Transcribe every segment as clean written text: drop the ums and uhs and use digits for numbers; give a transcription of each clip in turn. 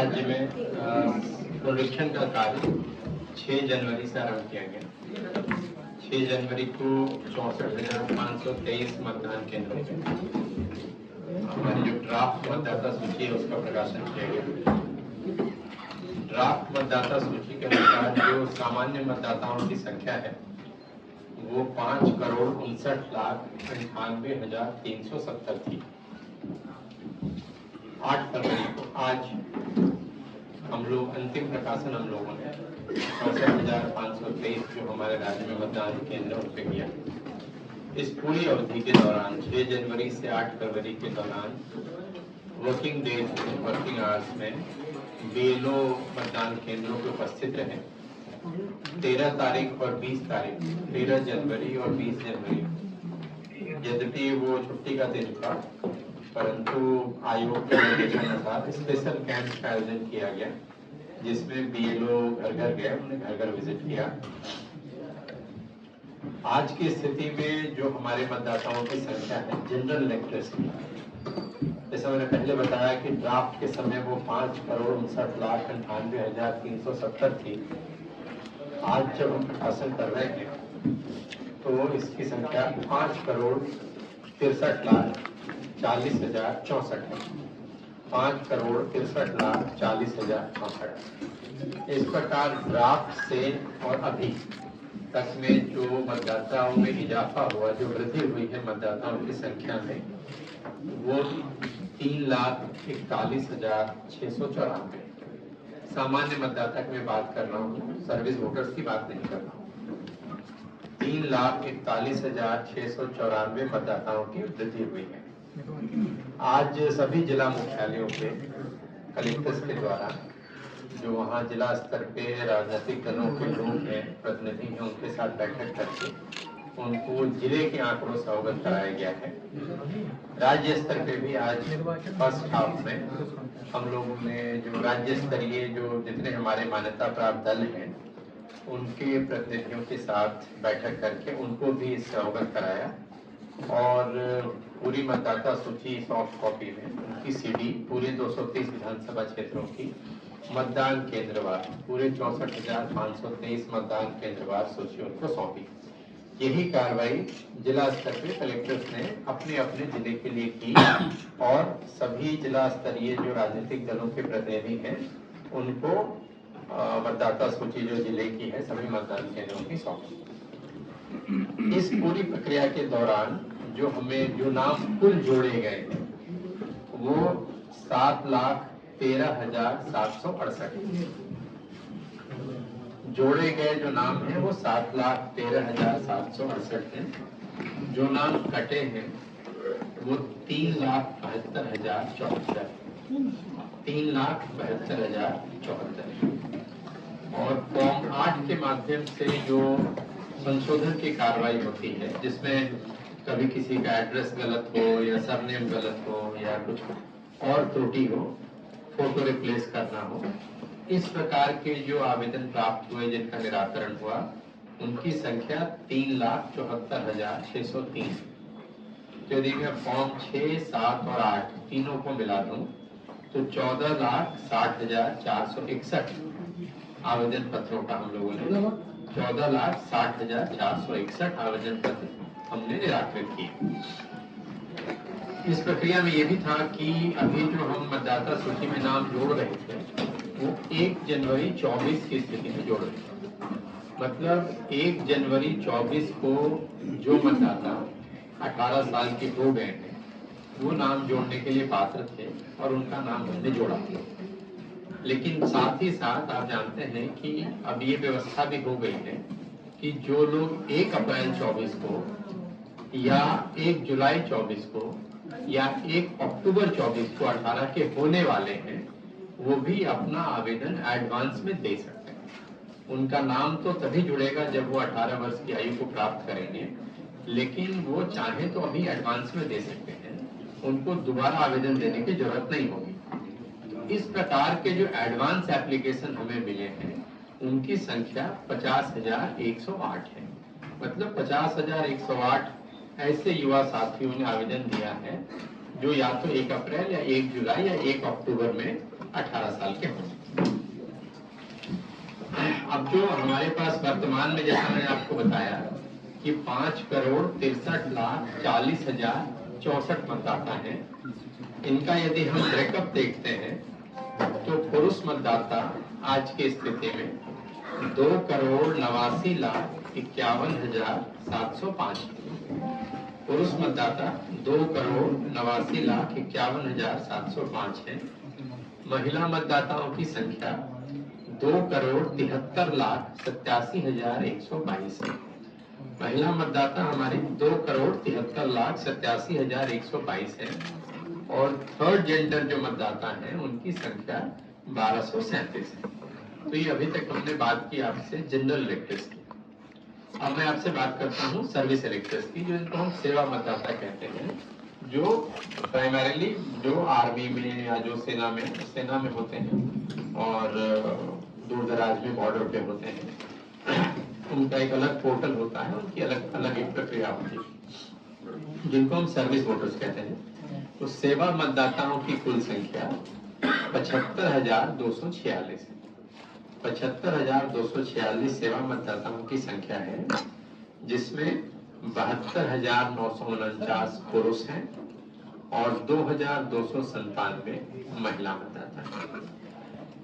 राज्य में पुनरीक्षण का कार्य 6 जनवरी से आरंभ किया गया। 6 जनवरी को 64,523 मतदान केंद्रों पे हमारी जो ड्राफ्ट मतदाता सूची है उसका प्रकाशन किया गया। ड्राफ्ट मतदाता सूची के अनुसार जो सामान्य मतदाताओं की संख्या है वो 5,59,98,370 थी। 8 फरवरी को आज हम लोग अंतिम प्रकाशन हम लोगों ने 64,523 जो हमारे राज्य में मतदान केंद्र उन पे किया। इस पूरी अवधि के दौरान 6 जनवरी से 8 फरवरी के दौरान वर्किंग डेज में, वर्किंग आवर्स में BLO मतदान केंद्रों पे उपस्थित रहे। 13 तारीख और 20 तारीख, 13 जनवरी और 20 जनवरी, यद्यपि वो छुट्टी का दिन था, परंतु आयोग के निर्देशानुसार स्पेशल कैंप का आयोजन किया गया, जिसमें BLO घर घर गए, उन्हें घर घर विजिट किया। आज की स्थिति में जो हमारे मतदाताओं की संख्या है जनरल इलेक्टर्स की, जैसा मैंने पहले बताया कि ड्राफ्ट के समय वो 5,59,98,370 थी। आज जब हम प्रकाशन कर रहे हैं तो इसकी संख्या 5,63,40,064 है। 5,63,40,064। इस प्रकार ड्राफ्ट से और अभी तक में जो मतदाताओं में इजाफा हुआ, जो वृद्धि हुई है मतदाताओं की संख्या में, वो 3,41,694। सामान्य मतदाता की मैं बात कर रहा हूँ, सर्विस वोटर्स की बात नहीं कर रहा हूँ। 3,41,694 मतदाताओं की वृद्धि हुई है। आज सभी जिला मुख्यालयों पे कलेक्टर्स के द्वारा जो वहाँ जिला स्तर पे राजनीतिक दलों के लोग हैं, प्रतिनिधि हैं, उनके साथ बैठक करके उनको जिले के आंकड़ों से अवगत कराया गया है। राज्य स्तर पे भी आज फर्स्ट हाफ में हम लोगों ने जो राज्य स्तरीय जो जितने हमारे मान्यता प्राप्त दल हैं उनके प्रतिनिधियों के साथ बैठक करके उनको भी इससे अवगत कराया और पूरी मतदाता सूची सॉफ्ट कॉपी में उनकी CD पूरे 230 विधानसभा क्षेत्रों की मतदान केंद्रवार, पूरे 64,523 मतदान केंद्रवार सूची उनको सौंपी। यही कार्रवाई जिला स्तर पे कलेक्टर्स ने अपने अपने जिले के लिए की और सभी जिला स्तरीय जो राजनीतिक दलों के प्रतिनिधि हैं उनको मतदाता सूची जो जिले की है सभी मतदान केंद्रों की सौंपी। इस पूरी प्रक्रिया के दौरान जो हमें जो नाम कुल जोड़े गए हैं वो 7,13,768 जोड़े गए जो नाम है वो 7,13,768 हैं। जो नाम कटे हैं वो 3,72,074 3,72,074 और फॉर्म 8 के माध्यम से जो संशोधन की कार्रवाई होती है, जिसमें कभी किसी का एड्रेस गलत हो या सरनेम गलत हो या कुछ और त्रुटि हो, फोटो रिप्लेस करना हो, इस प्रकार के जो आवेदन प्राप्त हुए जिनका निराकरण हुआ उनकी संख्या 3,74,603। तो यदि मैं फॉर्म 6, 7 और 8 तीनों को मिला दूं तो 14,60,461 आवेदन पत्रों का हम लोगों ने 14,60,461 आवेदन पत्र हमने निराकृत किए। इस प्रक्रिया में ये भी था कि अभी जो हम मतदाता सूची में नाम जोड़ रहे थे वो 1 जनवरी 24 की स्थिति में जोड़ रहे थे। मतलब 1 जनवरी 24 को जो मतदाता 18 साल के हो गए हैं वो नाम जोड़ने के लिए पात्र थे और उनका नाम हमने जोड़ा। लेकिन साथ ही साथ आप जानते हैं कि अब ये व्यवस्था भी हो गई है कि जो लोग 1 अप्रैल 24 को या 1 जुलाई 24 को या 1 अक्टूबर 24 को 18 के होने वाले हैं वो भी अपना आवेदन एडवांस में दे सकते हैं। उनका नाम तो तभी जुड़ेगा जब वो 18 वर्ष की आयु को प्राप्त करेंगे, लेकिन वो चाहे तो अभी एडवांस में दे सकते हैं, उनको दोबारा आवेदन देने की जरूरत नहीं होगी। इस प्रकार के जो एडवांस एप्लीकेशन हमें मिले हैं उनकी संख्या 50,108 है। मतलब 50,108 ऐसे युवा साथियों ने आवेदन दिया है जो या तो 1 अप्रैल या 1 जुलाई या 1 अक्टूबर में 18 साल के हों। अब जो हमारे पास वर्तमान में, जैसा मैंने आपको बताया कि 5,63,40,64 मतदाता हैं। इनका यदि हम ब्रेकअप देखते हैं तो पुरुष मतदाता आज की स्थिति में 2,89,51,705 पुरुष मतदाता 2,89,51,705 है। महिला मतदाताओं की संख्या 2,73,87,122 है। महिला मतदाता हमारे 2,73,87,122 है। और थर्ड जेंडर जो मतदाता हैं उनकी संख्या 1237 है। तो ये अभी तक हमने बात की आपसे जनरल इलेक्टर्स की। अब मैं आपसे बात करता हूँ सर्विस इलेक्टर्स की, जो इनको हम सेवा मतदाता कहते हैं, जो प्राइमरीली जो आर्मी में या जो सेना में होते हैं और दूर दराज में बॉर्डर पे होते हैं। उनका एक अलग पोर्टल होता है, उनकी अलग अलग एक प्रक्रिया होती है, जिनको हम सर्विस वोटर्स कहते हैं। तो सेवा मतदाताओं की कुल संख्या 75,246 है। 75,246 सेवा मतदाताओं की संख्या है, जिसमें 72,949 पुरुष हैं और 2,297 महिला मतदाता हैं।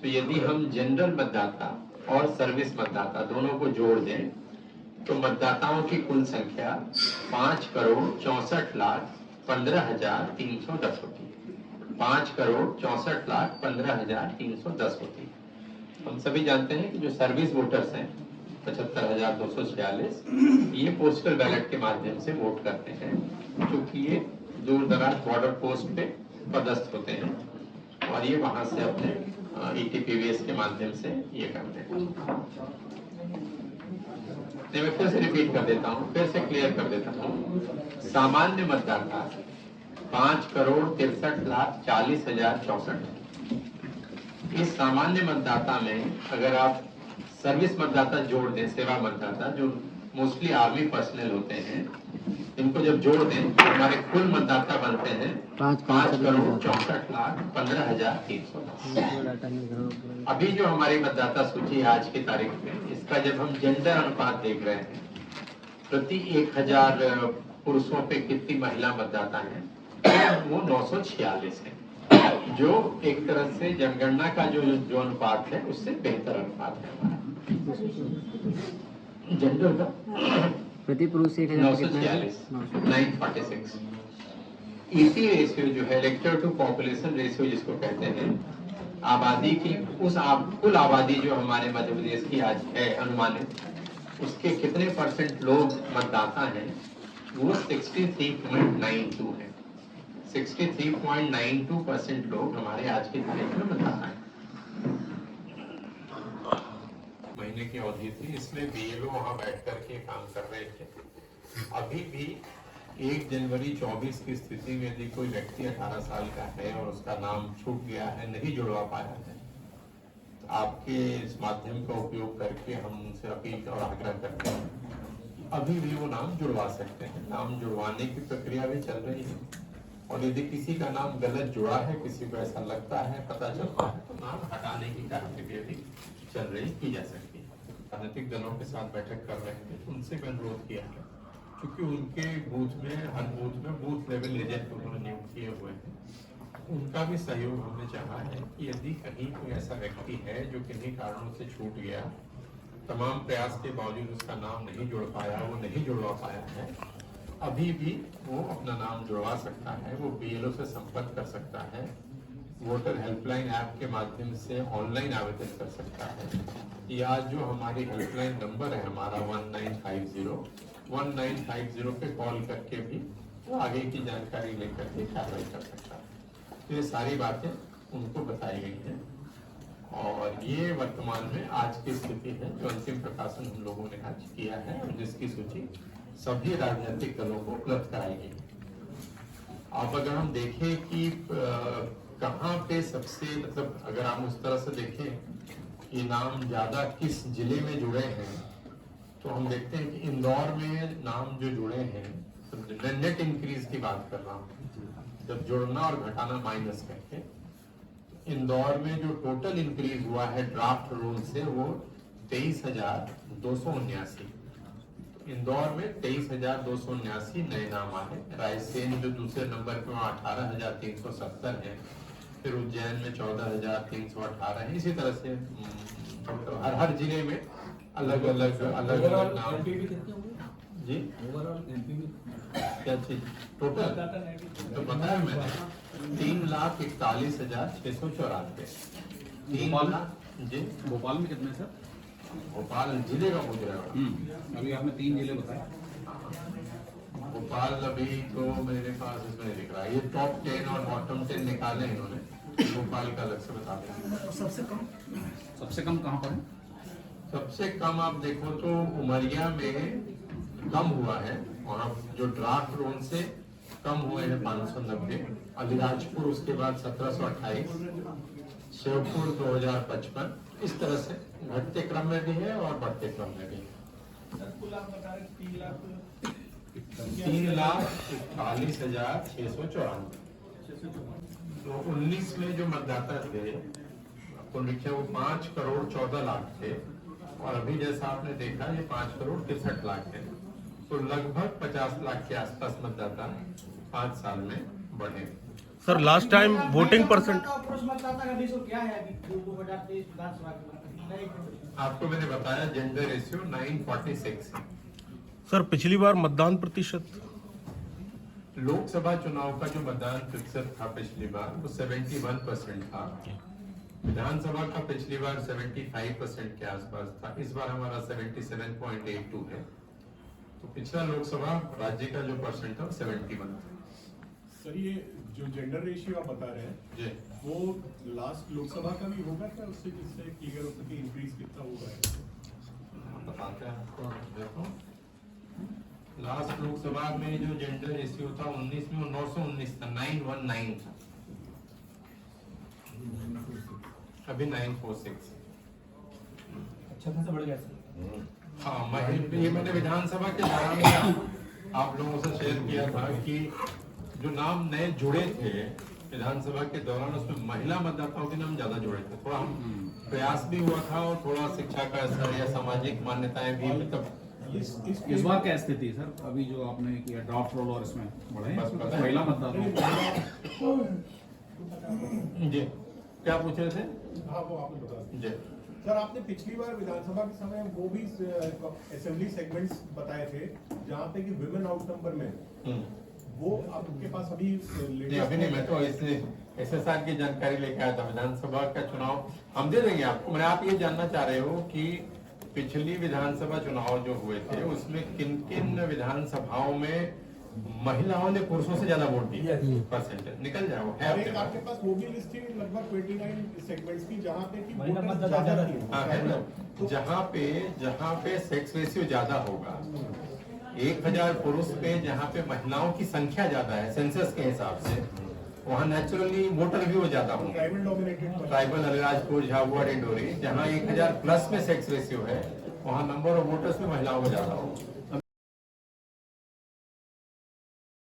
तो यदि हम जनरल मतदाता और सर्विस मतदाता दोनों को जोड़ दें तो मतदाताओं की कुल संख्या 5,64,15,310 होती है। 5,64,15,310 होती है। हम सभी जानते हैं कि जो सर्विस वोटर्स हैं 75,246, ये पोस्टल बैलेट के माध्यम से वोट करते हैं, क्योंकि ये दूर दराज बॉर्डर पोस्ट पे पदस्थ होते हैं और ये वहां से अपने ETPVS के माध्यम से ये करते हैं। मैं फिर से रिपीट कर देता हूँ, फिर से क्लियर कर देता हूँ। सामान्य मतदाता 5,63,40,064। इस सामान्य मतदाता में अगर आप सर्विस मतदाता जोड़ दें, सेवा मतदाता जो मोस्टली आर्मी पर्सनल होते हैं, इनको जब जोड़ दें तो हमारे कुल मतदाता बनते हैं 5,64,15,310। अभी जो हमारी मतदाता सूची है आज की तारीख में, इसका जब हम जेंडर अनुपात देख रहे हैं, प्रति 1,000 पुरुषों पे कितनी महिला मतदाता है, वो 946 है, जो एक तरह से जनगणना का जो अनुपात है उससे बेहतर अनुपात है हमारा जनरल का। प्रति पुरुष 946 946। ET रेशियो जो है, इलेक्टर टू पॉपुलेशन रेशियो जिसको कहते हैं, आबादी की कुल आबादी जो हमारे मध्य प्रदेश की आज है अनुमानित, उसके कितने % लोग मतदाता हैं, वो 63.92 है। 63.92% लोग हमारे आज की तारीख में मतदाता हैं। महीने की अवधि थी, इसमें BLO वहां बैठ करके काम कर रहे थे। अभी भी 1 जनवरी 24 की स्थिति में यदि कोई व्यक्ति 18 साल का है और उसका नाम छूट गया है, नहीं जुड़वा पाया है, तो आपके इस माध्यम का उपयोग करके हम उनसे अपील और आग्रह करते हैं, अभी भी वो नाम जुड़वा सकते हैं। नाम जुड़वाने की प्रक्रिया भी चल रही है और यदि किसी का नाम गलत जुड़ा है, किसी को ऐसा लगता है, पता चलता है, तो नाम हटाने की प्रक्रिया भी चल रही की जा सकती है। राजनीतिक दलों के साथ बैठक कर रहे थे, उनसे भी अनुरोध किया है, क्योंकि उनके बूथ में, हर बूथ में बूथ लेवल एजेंट उन्होंने नियुक्त किए हुए हैं, उनका भी सहयोग हमने चाहा है कि यदि कहीं कोई ऐसा व्यक्ति है जो किन्हीं कारणों से छूट गया, तमाम प्रयास के बावजूद उसका नाम नहीं जुड़ पाया, वो नहीं जुड़वा पाया है, अभी भी वो अपना नाम जुड़वा सकता है। वो BLO से संपर्क कर सकता है, वोटर हेल्पलाइन ऐप के माध्यम से ऑनलाइन आवेदन कर सकता है, या जो हमारी हेल्पलाइन नंबर है हमारा 1950 पे कॉल करके भी वो आगे की जानकारी लेकर के कार्रवाई कर सकता है। तो ये सारी बातें उनको बताई गई हैं और ये वर्तमान में आज की स्थिति है जो अंतिम प्रकाशन हम लोगों ने आज किया है और जिसकी सूची सभी राजनीतिक दलों को उपलब्ध कराई गई। अब अगर हम देखें कि कहाँ पे सबसे, मतलब अगर हम उस तरह से देखें कि नाम ज्यादा किस जिले में जुड़े हैं, तो हम देखते हैं कि इंदौर में नाम जो जुड़े हैं, तो नेट इंक्रीज की बात कर रहा हूँ, जब जोड़ना और घटाना माइनस करके, इंदौर में जो टोटल इंक्रीज हुआ है ड्राफ्ट रोल से वो 23,279। इंदौर में 23,279 नए नाम आए। रायसेन जो दूसरे नंबर पे 18,370 है। फिर उज्जैन में 14,318 है। इसी तरह से हर जिले में अलग अलग नाम। जी क्या चीज टोटल तो बताया मैंने 3,41,694। 3,00,000 जी। भोपाल में कितने सर? भोपाल जिले का पूछ रहे हो? अभी आपने 3 जिले बताए। भोपाल अभी तो मेरे पास इसमें नहीं दिख रहा है। ये टॉप 10 और बॉटम 10 निकाले इन्होंने। भोपाल का अलग से बता दें। सबसे कम कहाँ पर है? सबसे कम आप देखो तो उमरिया में कम हुआ है। वहाँ जो ड्राफ्ट रोल से कम हुए हैं 590। अलीराजपुर उसके बाद 1728। शिवपुर 2055। इस तरह से घटते क्रम में भी है और बढ़ते क्रम में भी है। 3,41,694। तो 19 में जो मतदाता थे आपको लिखे वो 5,14,00,000 थे और अभी जैसा आपने देखा ये 5,63,00,000 है। तो लगभग 50 लाख के आसपास मतदाता 5 साल में बढ़े। Sir last time voting percent आपको मैंने बताया जेंडर रेशियो 946 है। सर पिछली बार मतदान प्रतिशत लोकसभा चुनाव का जो मतदान प्रतिशत था पिछली बार वो 71% था। विधानसभा का पिछली बार 75% के आसपास था। इस बार हमारा 77.82 है। तो पिछला लोकसभा राज्य का जो परसेंट था 71 था। सर ये जो जेंडर रेशियो आप बता रहे हैं जी वो लास्ट लोकसभा का भी होगा क्या? उससे जिससे क्लियर हो सके इंक्रीज कितना होगा? बताते हैं आपको। देखो लास्ट लोकसभा में जो जेंडर रेशियो था 19 में वो 919 था। 919 था। अभी 946। अच्छा खासा बढ़ गया सर। हाँ ये मैंने विधानसभा के दौरान में आप लोगों से शेयर किया था कि जो नाम नए जुड़े थे विधानसभा के दौरान उसमें महिला मतदाताओं के नाम ज्यादा जुड़े थे। थोड़ा हम प्रयास भी हुआ था और थोड़ा शिक्षा का असर या सामाजिक मान्यताएं भी मतलब इस बार क्या स्थिति है सर? अभी जो आपने किया ड्राफ्ट रोल और इसमें बढ़े बस पता है। महिला मतदाता जी क्या पूछ रहे थे? हाँ वो आपने बता दिया। जी सर आपने पिछली बार विधानसभा के समय वो भी असेंबली सेगमेंट्स बताए थे जहाँ पे कि विमेन आउट नंबर में वो आपके पास अभी नहीं अभी नहीं। मैं तो SSR की जानकारी लेके आया था। विधानसभा का चुनाव हम दे देंगे आपको। मैंने आप ये जानना चाह रहे हो कि पिछली विधानसभा चुनाव जो हुए थे उसमें किन किन विधानसभाओं में महिलाओं ने पुरुषों से ज्यादा वोट दिए परसेंटेज निकल जाए वो है और एक आपके पास वो भी लिस्ट थी लगभग 29 सेगमेंट्स की जहाँ पे कि महिला वोटर्स मतदाता ज्यादा थी। थी। हाँ है ना। जहाँ पे सेक्स रेशियो ज्यादा होगा 1,000 पुरुष पे जहाँ पे महिलाओं की संख्या ज्यादा है सेंसस के हिसाब से वहाँ नेचुरली वोटर भी वो ज्यादा होंगे। Tribal dominated tribal Alirajpur Jhabua Dindori जहाँ 1,000 प्लस में सेक्स रेशियो है वहाँ नंबर ऑफ वोटर्स में महिलाओं का ज्यादा होगा।